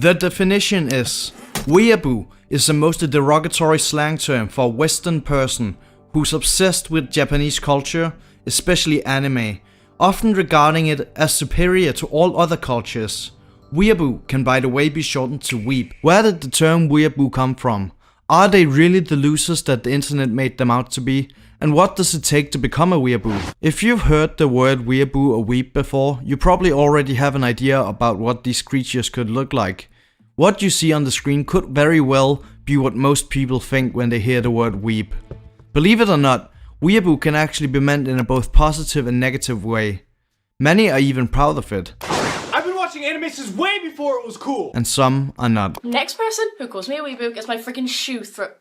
The definition is: Weeaboo is the most derogatory slang term for a Western person who's obsessed with Japanese culture, especially anime, often regarding it as superior to all other cultures. Weeaboo can, by the way, be shortened to Weeb. Where did the term Weeaboo come from? Are they really the losers that the internet made them out to be? And what does it take to become a Weeaboo? If you've heard the word Weeaboo or Weeb before, you probably already have an idea about what these creatures could look like. What you see on the screen could very well be what most people think when they hear the word Weeb. Believe it or not, Weeaboo can actually be meant in a both positive and negative way. Many are even proud of it. I've been watching anime since way before it was cool! And some are not. Next person who calls me a weeboo gets my freaking shoe through.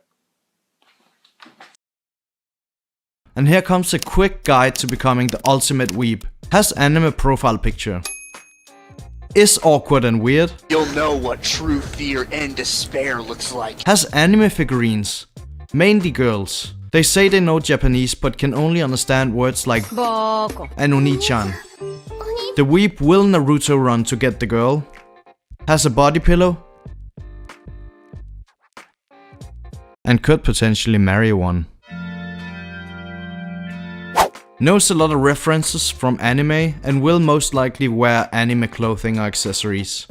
And here comes a quick guide to becoming the ultimate weeb. Has anime profile picture. Is awkward and weird. You'll know what true fear and despair looks like. Has anime figurines. Mainly girls. They say they know Japanese but can only understand words like Boko and Oni-chan. The weeb will Naruto run to get the girl. Has a body pillow. And could potentially marry one. Knows a lot of references from anime and will most likely wear anime clothing or accessories.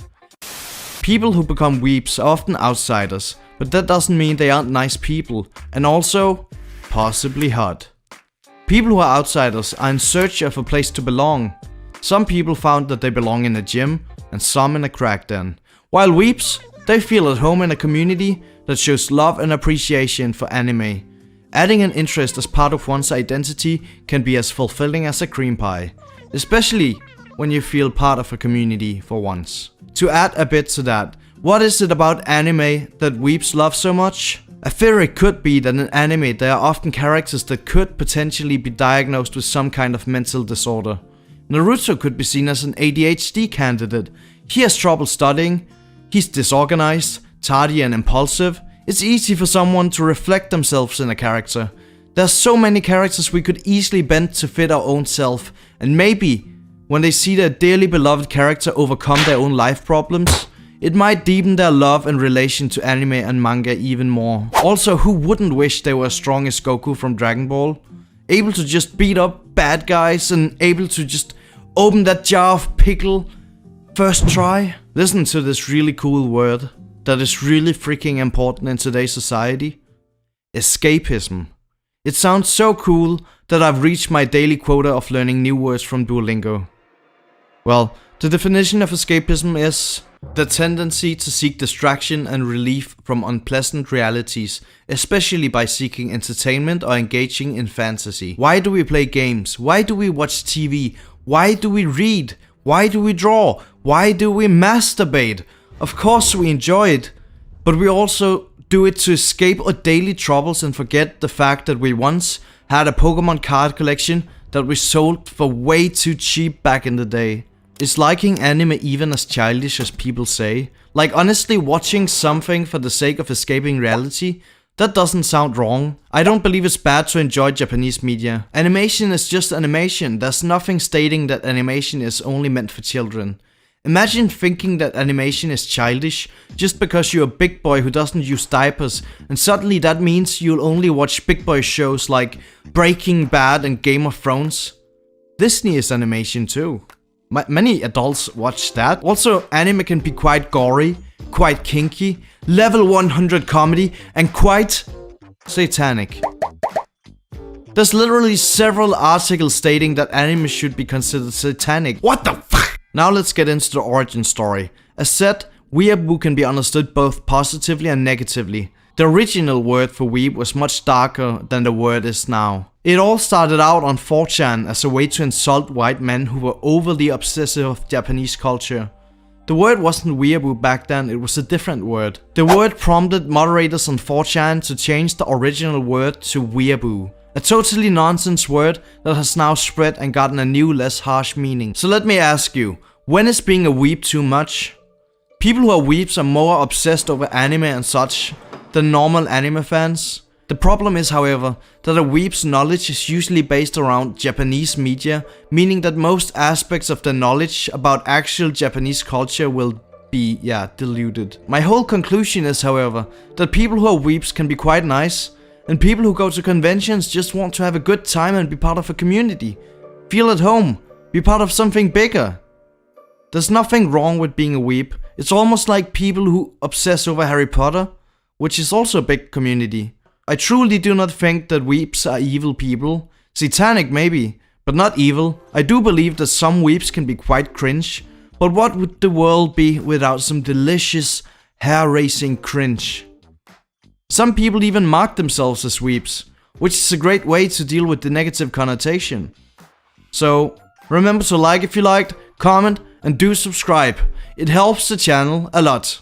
People who become weebs are often outsiders, but that doesn't mean they aren't nice people, and also possibly hot. People who are outsiders are in search of a place to belong. Some people found that they belong in a gym and some in a crack den. While weebs, they feel at home in a community that shows love and appreciation for anime. Adding an interest as part of one's identity can be as fulfilling as a cream pie, especially when you feel part of a community for once. To add a bit to that, what is it about anime that weebs love so much? A theory could be that in anime there are often characters that could potentially be diagnosed with some kind of mental disorder. Naruto could be seen as an ADHD candidate. He has trouble studying, he's disorganized, tardy and impulsive. It's easy for someone to reflect themselves in a character. There's so many characters we could easily bend to fit our own self, and maybe when they see their dearly beloved character overcome their own life problems, it might deepen their love and relation to anime and manga even more. Also, who wouldn't wish they were as strong as Goku from Dragon Ball? Able to just beat up bad guys and able to just open that jar of pickle first try? Listen to this really cool word that is really freaking important in today's society. Escapism. It sounds so cool that I've reached my daily quota of learning new words from Duolingo. Well, the definition of escapism is the tendency to seek distraction and relief from unpleasant realities, especially by seeking entertainment or engaging in fantasy. Why do we play games? Why do we watch TV? Why do we read? Why do we draw? Why do we masturbate? Of course we enjoy it, but we also do it to escape our daily troubles and forget the fact that we once had a Pokemon card collection that we sold for way too cheap back in the day. Is liking anime even as childish as people say? Like, honestly, watching something for the sake of escaping reality? That doesn't sound wrong. I don't believe it's bad to enjoy Japanese media. Animation is just animation. There's nothing stating that animation is only meant for children. Imagine thinking that animation is childish just because you're a big boy who doesn't use diapers, and suddenly that means you'll only watch big boy shows like Breaking Bad and Game of Thrones. Disney is animation too. Many adults watch that. Also, anime can be quite gory, quite kinky, level 100 comedy, and quite satanic. There's literally several articles stating that anime should be considered satanic. What the fuck? Now let's get into the origin story. As said, Weeaboo can be understood both positively and negatively. The original word for weeb was much darker than the word is now. It all started out on 4chan as a way to insult white men who were overly obsessive with Japanese culture. The word wasn't weeaboo back then, it was a different word. The word prompted moderators on 4chan to change the original word to weeaboo. A totally nonsense word that has now spread and gotten a new, less harsh meaning. So let me ask you, when is being a weeb too much? People who are weebs are more obsessed over anime and such than normal anime fans. The problem is, however, that a weeb's knowledge is usually based around Japanese media, meaning that most aspects of the knowledge about actual Japanese culture will be, deluded. My whole conclusion is, however, that people who are weebs can be quite nice, and people who go to conventions just want to have a good time and be part of a community. Feel at home, be part of something bigger. There's nothing wrong with being a weeb. It's almost like people who obsess over Harry Potter, which is also a big community. I truly do not think that weebs are evil people. Satanic maybe, but not evil. I do believe that some weebs can be quite cringe, but what would the world be without some delicious, hair-raising cringe? Some people even mark themselves as weebs, which is a great way to deal with the negative connotation. So, remember to like if you liked, comment, and do subscribe. It helps the channel a lot.